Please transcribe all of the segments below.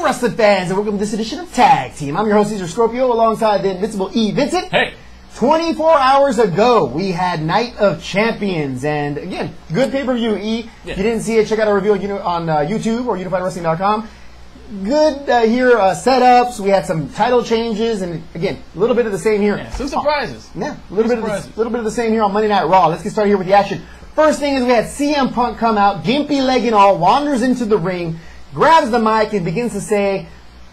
wrestling fans, and welcome to this edition of Tag Team. I'm your host, Cesar Scorpio, alongside the Invincible Vincent. Hey! 24 hours ago, we had Night of Champions, and again, good pay-per-view, Yeah. If you didn't see it, check out our review on YouTube or UnifiedWrestling.com. Good setups. We had some title changes, and again, a little bit of the same here. Yeah, some surprises. Yeah, a little bit of the same here on Monday Night Raw. Let's get started here with the action. First thing is we had CM Punk come out, gimpy leg and all, wanders into the ring, grabs the mic, and begins to say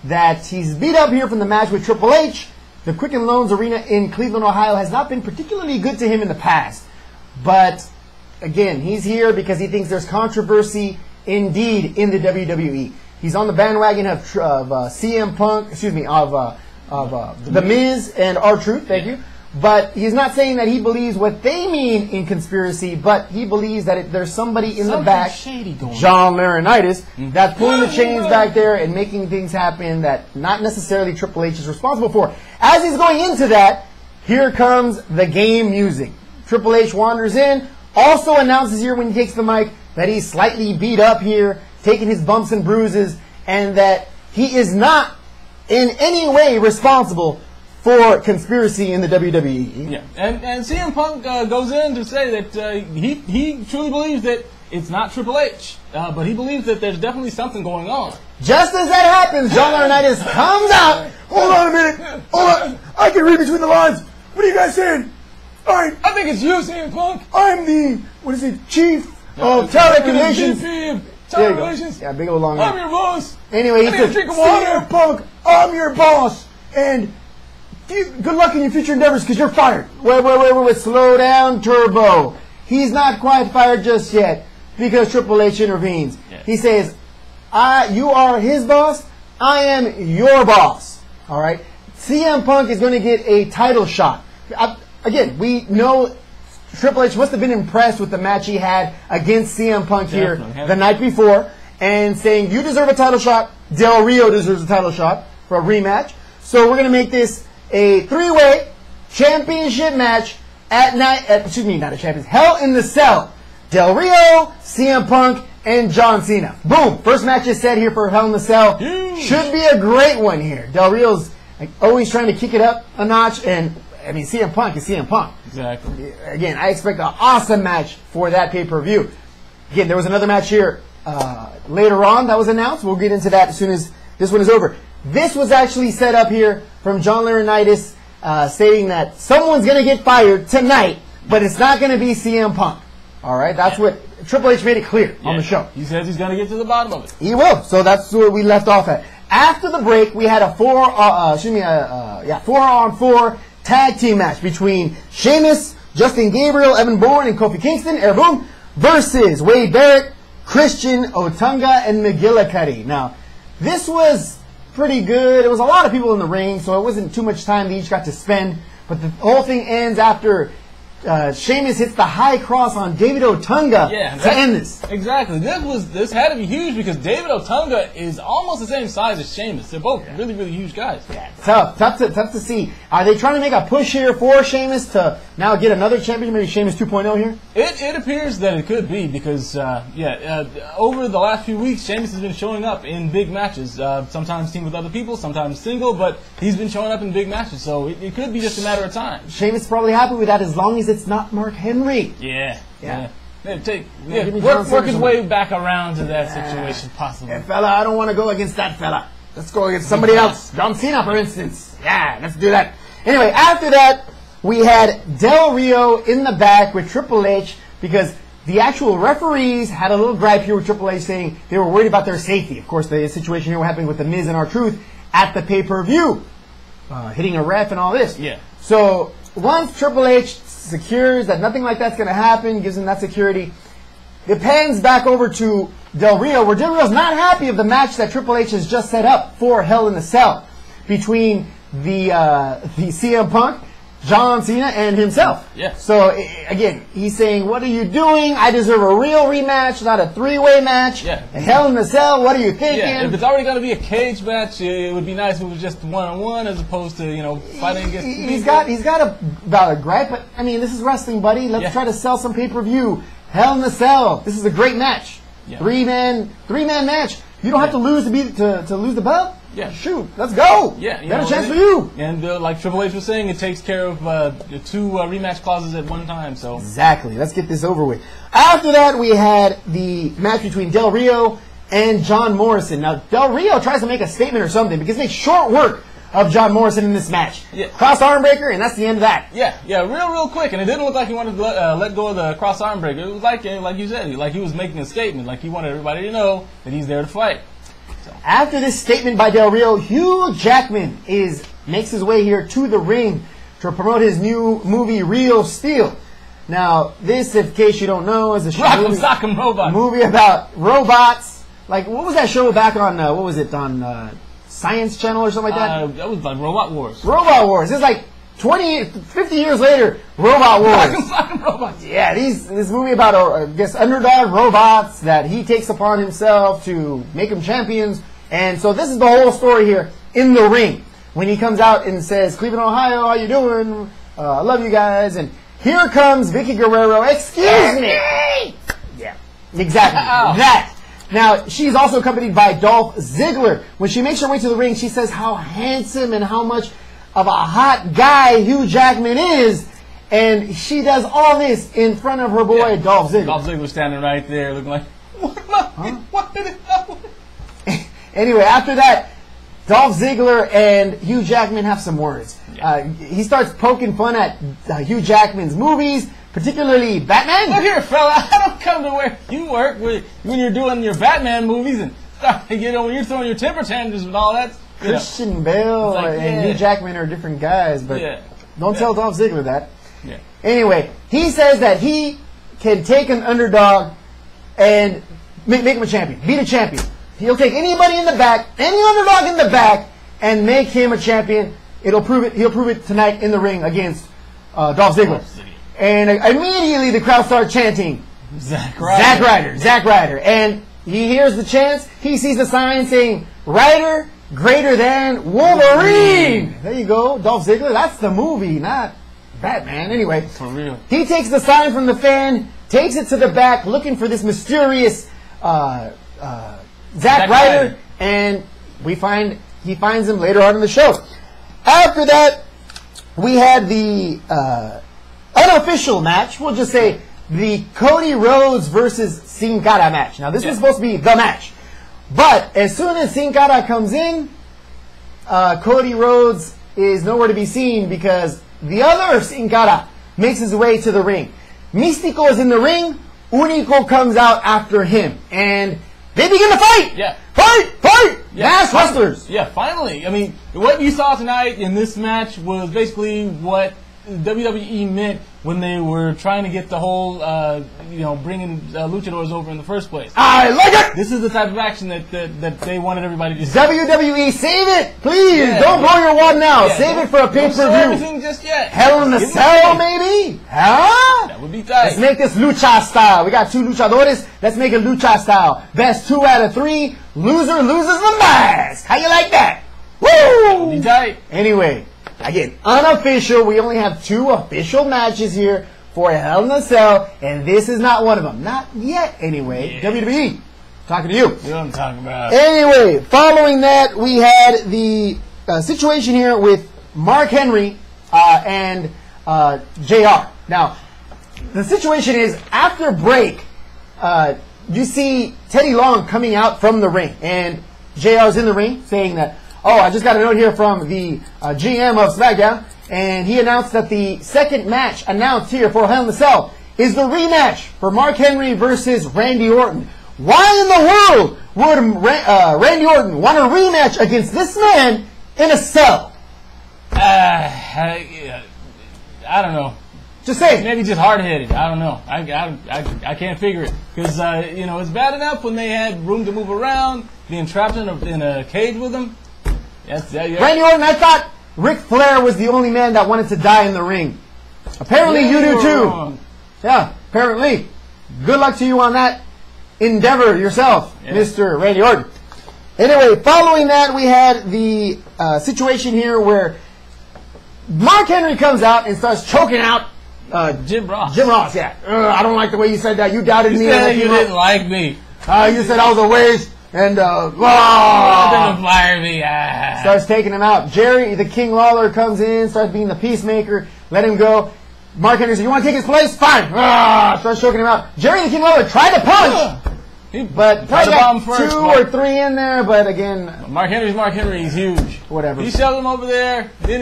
that he's beat up here from the match with Triple H. The Quicken Loans Arena in Cleveland, Ohio has not been particularly good to him in the past. But, again, he's here because he thinks there's controversy indeed in the WWE. He's on the bandwagon of CM Punk, The Miz and R-Truth, thank you. But he's not saying that he believes what they mean in conspiracy, but he believes that there's somebody in the back, John Laurinaitis, that's pulling the chains back there and making things happen that not necessarily Triple H is responsible for. As he's going into that, here comes the game music. Triple H wanders in, also announces here when he takes the mic that he's slightly beat up here, taking his bumps and bruises, and that he is not in any way responsible for conspiracy in the WWE. Yeah, and CM Punk goes in to say that he truly believes that it's not Triple H, but he believes that there's definitely something going on. Just as that happens, John Laurinaitis comes out. Hold on a minute. Hold on. I can read between the lines. What are you guys saying? I think it's you, CM Punk. I'm the, chief of talent relations. Talent relations. Yeah, big old long I'm your boss. Anyway, he said, drink of water. CM Punk, I'm your boss. And good luck in your future endeavors because you're fired. Wait. Slow down, Turbo. He's not quite fired just yet because Triple H intervenes. Yeah. He says, you are his boss. I am your boss. All right? CM Punk is going to get a title shot. Again, we know Triple H must have been impressed with the match he had against CM Punk here the night before and saying, you deserve a title shot. Del Rio deserves a title shot for a rematch. So we're going to make this a three-way championship match at night. Not a championship. Hell in the Cell. Del Rio, CM Punk, and John Cena. Boom. First match is set here for Hell in the Cell. Should be a great one here. Del Rio's always trying to kick it up a notch, and CM Punk is CM Punk. Exactly. Again, I expect an awesome match for that pay-per-view. Again, there was another match here later on that was announced. We'll get into that as soon as this one is over. This was actually set up here from John Laurinaitis stating that someone's going to get fired tonight, but it's not going to be CM Punk. All right? That's what Triple H made it clear on the show. He says he's going to get to the bottom of it. He will. So that's where we left off at. After the break, we had a 4-on-4 tag team match between Sheamus, Justin Gabriel, Evan Bourne, and Kofi Kingston, Boom, versus Wade Barrett, Christian Otunga, and McGillicuddy. Now, this was pretty good. There was a lot of people in the ring, so it wasn't too much time they each got to spend. But the whole thing ends after Sheamus hits the high cross on David Otunga to end this. Exactly. This had to be huge because David Otunga is almost the same size as Sheamus. They're both really, really huge guys. Yeah, tough to see. Are they trying to make a push here for Sheamus to now get another champion, maybe Sheamus 2.0 here? It appears that it could be because, over the last few weeks, Sheamus has been showing up in big matches. Sometimes teamed with other people, sometimes single, but he's been showing up in big matches, so it could be just a matter of time. Sheamus is probably happy with that as long as it's not Mark Henry. Yeah. Work his way back around to that situation, possibly. Yeah, fella, I don't want to go against that fella. Let's go against somebody else. John Cena, for instance. Yeah, let's do that. Anyway, after that, we had Del Rio in the back with Triple H because the actual referees had a little gripe here with Triple H saying they were worried about their safety. Of course, the situation here happened with the Miz and R-Truth at the pay-per-view, hitting a ref and all this. Yeah. So once Triple H secures that nothing like that's going to happen, gives him that security, it pans back over to Del Rio, where Del Rio's not happy of the match that Triple H has just set up for Hell in the Cell between the CM Punk, John Cena, and himself. Yeah. So, again, he's saying, what are you doing? I deserve a real rematch, not a three-way match. Yeah. Hell in the Cell, what are you thinking? Yeah, if it's already going to be a cage match, it would be nice if it was just one-on-one as opposed to, fighting against people. He's got a valid gripe, but, this is wrestling, buddy. Let's try to sell some pay-per-view. Hell in the Cell. This is a great match. Yeah. Three-man match. You don't have to lose to lose the belt. Yeah. Shoot, let's go. Yeah, better chance for you. And like Triple H was saying, it takes care of the 2 rematch clauses at one time. So exactly. Let's get this over with. After that, we had the match between Del Rio and John Morrison. Now, Del Rio tries to make a statement or something because he makes short work of John Morrison in this match. Yeah. Cross arm breaker, and that's the end of that. Yeah, real quick, and it didn't look like he wanted to let go of the cross arm breaker. It was like you said, like he was making a statement, like he wanted everybody to know that he's there to fight. So. After this statement by Del Rio, Hugh Jackman makes his way here to the ring to promote his new movie, Real Steel. Now, this, in case you don't know, is a movie about robots. Like, what was that show back on, what was it, on Science Channel or something like that? That was like Robot Wars. Robot Wars. It's like 50 years later, Robot Wars. Robots. Yeah, this movie about, I guess, underdog robots that he takes upon himself to make them champions. And so this is the whole story here in the ring. When he comes out and says, Cleveland, Ohio, how you doing? I love you guys. And here comes Vicky Guerrero. Excuse me. Yeah, exactly. That. Now, she's also accompanied by Dolph Ziggler. When she makes her way to the ring, she says how handsome and how much of a hot guy Hugh Jackman is. And she does all this in front of her boy, Dolph Ziggler. Dolph Ziggler standing right there looking like, what did it happen? Anyway, after that, Dolph Ziggler and Hugh Jackman have some words. Yeah. He starts poking fun at Hugh Jackman's movies, particularly Batman. Look here, fella, I don't come to where you work when you're doing your Batman movies and when you're throwing your temper tantrums and all that. Christian Bale and Hugh Jackman are different guys, but don't tell Dolph Ziggler that. Yeah. Anyway, he says that he can take an underdog and make him a champion, beat a champion. He'll take anybody in the back, any underdog in the back, and make him a champion. He'll prove it tonight in the ring against Dolph Ziggler. And immediately the crowd starts chanting, Zack Ryder. And he hears the chants. He sees the sign saying, Ryder greater than Wolverine. There you go, Dolph Ziggler. That's the movie, not Batman. Anyway, for real. He takes the sign from the fan, takes it to the back, looking for this mysterious Zack Ryder, and he finds him later on in the show. After that, we had the unofficial match. We'll just say the Cody Rhodes versus Sin Cara match. Now, this was supposed to be the match. But as soon as Sin Cara comes in, Cody Rhodes is nowhere to be seen because the other Sin Cara makes his way to the ring. Místico is in the ring. Único comes out after him. And they begin to fight! Yeah. Fight! Yeah. Masked wrestlers! Yeah, finally. I mean, what you saw tonight in this match was basically what WWE meant when they were trying to get the whole, bringing luchadors over in the first place. I like it! This is the type of action that they wanted everybody to see. WWE, save it! Please! Don't blow your wad now! Save it for a pay-per-view! Don't show everything just yet. Hell in the Cell, maybe? Huh? That would be tight. Let's make this lucha style. We got 2 luchadores. Let's make it lucha style. Best 2 out of 3. Loser loses the mask. How you like that? Woo! That would be tight. Anyway, again, unofficial. We only have 2 official matches here for Hell in a Cell, and this is not one of them. Not yet, anyway. Yeah. WWE, talking to you. You know what I'm talking about. Anyway, following that, we had the situation here with Mark Henry and JR. Now, the situation is, after break, you see Teddy Long coming out from the ring, and JR's in the ring saying that, oh, I just got a note here from the GM of SmackDown, and he announced that the second match announced here for Hell in a Cell is the rematch for Mark Henry versus Randy Orton. Why in the world would Randy Orton want a rematch against this man in a cell? I don't know. Just say maybe just hard-headed. I don't know. I can't figure it because it's bad enough when they had room to move around, being trapped in a cage with them. Randy Orton, I thought Ric Flair was the only man that wanted to die in the ring. Apparently you do too. Wrong. Yeah, apparently. Good luck to you on that endeavor yourself, Mr. Randy Orton. Anyway, following that, we had the situation here where Mark Henry comes out and starts choking out Jim Ross. Jim Ross, yeah. I don't like the way you said that. You doubted me. You said you didn't like me. You said I was a waste. And, Didn't fire me. Starts taking him out. Jerry, the King Lawler, comes in, starts being the peacemaker. Let him go. Mark Henry says, you want to take his place? Fine. Starts choking him out. Jerry, the King Lawler, tried to punch. But tried to got first, 2 or 3 in there, but again... Mark Henry. He's huge. Whatever. He shoved him over there. Then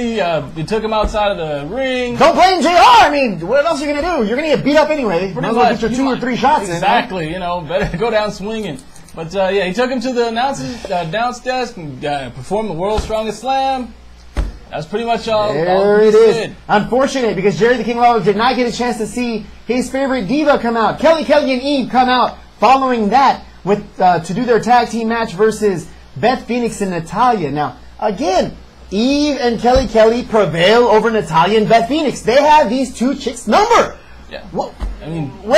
he took him outside of the ring. Don't blame JR. I mean, what else are you going to do? You're going to get beat up anyway. Might as well get your 2 or 3 shots in. Exactly. Better go down swinging. But, he took him to the announcers downstairs and performed the World's Strongest Slam. That's pretty much all. There it is. Unfortunate, because Jerry the King Lawler did not get a chance to see his favorite diva come out. Kelly and Eve come out following that with to do their tag team match versus Beth Phoenix and Natalya. Now, again, Eve and Kelly prevail over Natalya and Beth Phoenix. They have these 2 chicks' number. Yeah. What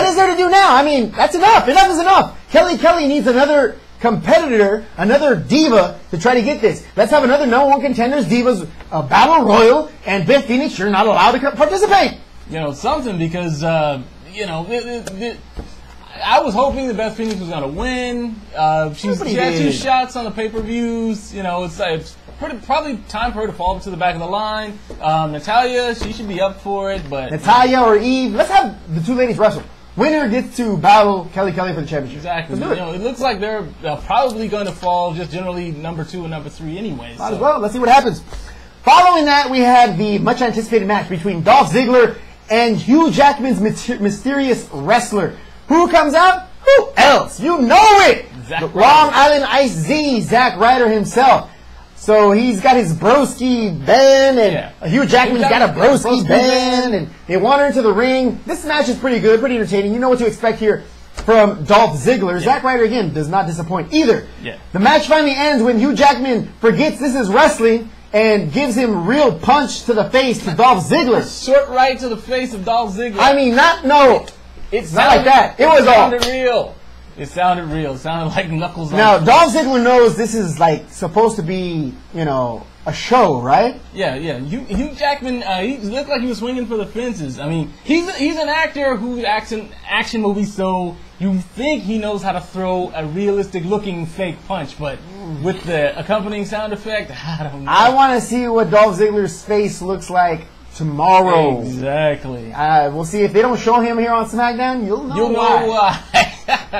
is there to do now? I mean, that's enough. Enough is enough. Kelly needs another competitor, another diva to try to get this. Let's have another #1 contenders divas battle royal, and Beth Phoenix, you're not allowed to participate. Something, because I was hoping that Beth Phoenix was going to win. She had 2 shots on the pay-per-views. It's probably time for her to fall to the back of the line. Natalya, she should be up for it, but Natalya or Eve, let's have the 2 ladies wrestle. Winner gets to battle Kelly for the championship. Exactly. It looks like they're probably going to fall just generally number 2 and number 3 anyway. Might as well. Let's see what happens. Following that, we had the much anticipated match between Dolph Ziggler and Hugh Jackman's mysterious wrestler. Who comes out? Who else? You know it! The Long Island Ice Z, Zack Ryder himself. So he's got his broski band, and Hugh Jackman's got a broski band, and they wander into the ring. This match is pretty good, pretty entertaining. You know what to expect here from Dolph Ziggler. Zack Ryder, again, does not disappoint either. The match finally ends when Hugh Jackman forgets this is wrestling and gives him real punch to the face to Dolph Ziggler. Short right to the face of Dolph Ziggler. I mean, it's not like that. It sounded real. It sounded real. It sounded like knuckles. Now, Dolph Ziggler knows this is supposed to be, a show, right? Yeah. Hugh Jackman, he looked like he was swinging for the fences. I mean, he's an actor who acts in action movies, so you think he knows how to throw a realistic-looking fake punch, but with the accompanying sound effect, I don't know. I want to see what Dolph Ziggler's face looks like tomorrow. Exactly. We'll see if they don't show him here on SmackDown. You'll know why.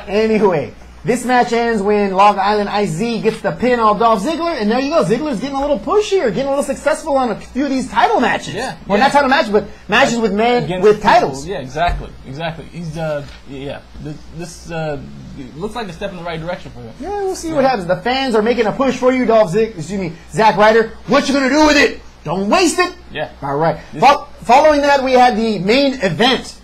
Anyway, this match ends when Long Island IZ gets the pin on Dolph Ziggler, and there you go. Ziggler's getting a little push here, getting a little successful on a few of these title matches. Well, not title matches, but matches with men with titles. Yeah, exactly. He's This looks like a step in the right direction for him. Yeah, we'll see what happens. The fans are making a push for you, Zack Ryder. What you gonna do with it? Don't waste it. Yeah. All right. Following that, we had the main event.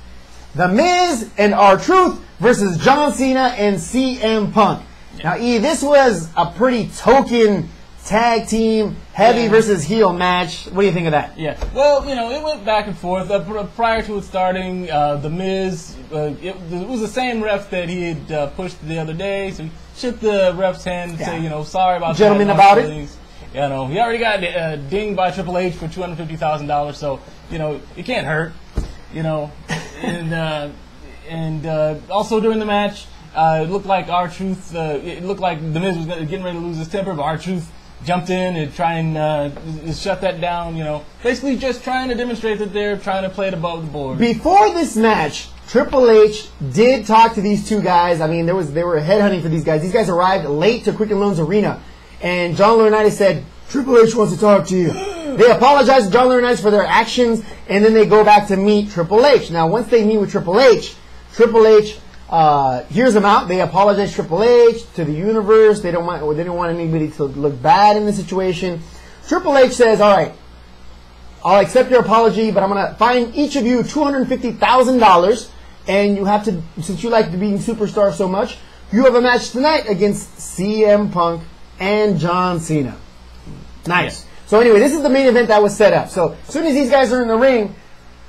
The Miz and R-Truth versus John Cena and CM Punk. Now, this was a pretty token tag team heavy versus heel match. What do you think of that? Yeah. Well, it went back and forth. Prior to it starting, The Miz, it was the same ref that he had pushed the other day, so he shook the ref's hand and say, sorry about that. Gentlemen about it. He already got dinged by Triple H for $250,000, so it can't hurt. And also during the match, it looked like R-Truth. It looked like The Miz was getting ready to lose his temper, but R-Truth jumped in and try and shut that down. Basically just trying to demonstrate that they're trying to play it above the board. Before this match, Triple H did talk to these 2 guys. I mean, they were headhunting for these guys. These guys arrived late to Quicken Loans Arena. And John Laurinaitis said, Triple H wants to talk to you. They apologize to John Laurinaitis for their actions, and then they go back to meet Triple H. Now, once they meet with Triple H hears them out. They apologize to Triple H, to the universe. They didn't want anybody to look bad in the situation. Triple H says, all right, I'll accept your apology, but I'm going to fine each of you $250,000, and you have to, since you like being superstar so much, you have a match tonight against CM Punk and John Cena. Nice. Yeah. So anyway, this is the main event that was set up. So as soon as these guys are in the ring,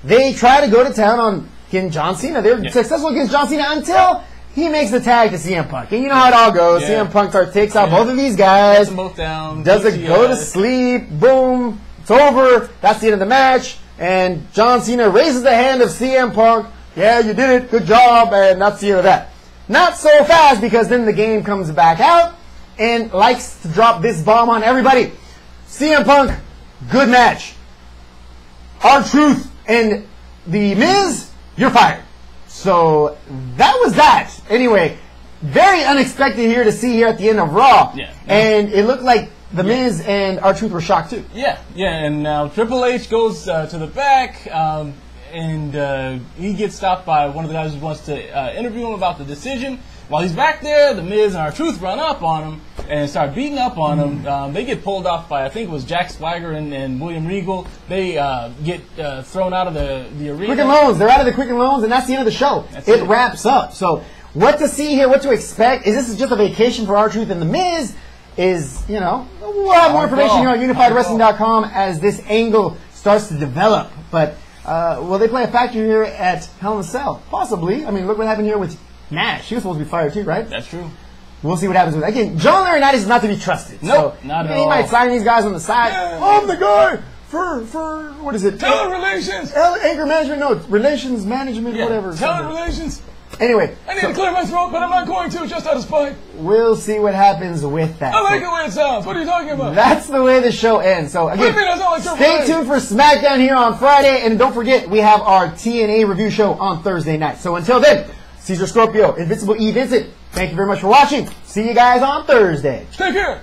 they try to go to town on against John Cena. They're successful against John Cena until he makes the tag to CM Punk. And you know how it all goes. CM Punk takes out both of these guys. Gets them both down. Does it go to sleep. Boom. It's over. That's the end of the match. And John Cena raises the hand of CM Punk. Yeah, you did it. Good job. And that's the end of that. Not so fast, because then the game comes back out and likes to drop this bomb on everybody. CM Punk, good match. R-Truth and the Miz, you're fired. So that was that. Anyway, very unexpected here to see here at the end of Raw. Yeah. And it looked like the Miz and R-Truth were shocked too. Yeah, and now Triple H goes to the back, and he gets stopped by one of the guys who wants to interview him about the decision. While he's back there, the Miz and R-Truth run up on him and start beating up on him. They get pulled off by, I think it was Jack Swagger and William Regal. They get thrown out of the arena. Quicken Loans. They're out of the Quicken Loans, and that's the end of the show. It wraps up. So what to see here, what to expect. Is this just a vacation for R-Truth and the Miz? Is, you know, we'll have more information here on UnifiedWrestling.com as this angle starts to develop. But will they play a factor here at Hell in a Cell? Possibly. I mean, look what happened here with Nash. He was supposed to be fired too, right? That's true. We'll see what happens with that. Again, John Laurinaitis is not to be trusted. Nope, so, not at he all. might sign these guys on the side. Yeah. I'm the guy for what is it? Talent relations. Anger management, no, relations management, whatever. Talent relations. Anyway, I need to clear my throat, but I'm not going to, just out of spite. we'll see what happens with that. I like the way it sounds. What are you talking about? That's the way the show ends. So What do again, you mean I sound like Triple stay H? tuned for SmackDown here on Friday, and don't forget we have our TNA review show on Thursday night. So until then, Cesar, Scorpio, Invincible, Vincent, thank you very much for watching. See you guys on Thursday. Take care.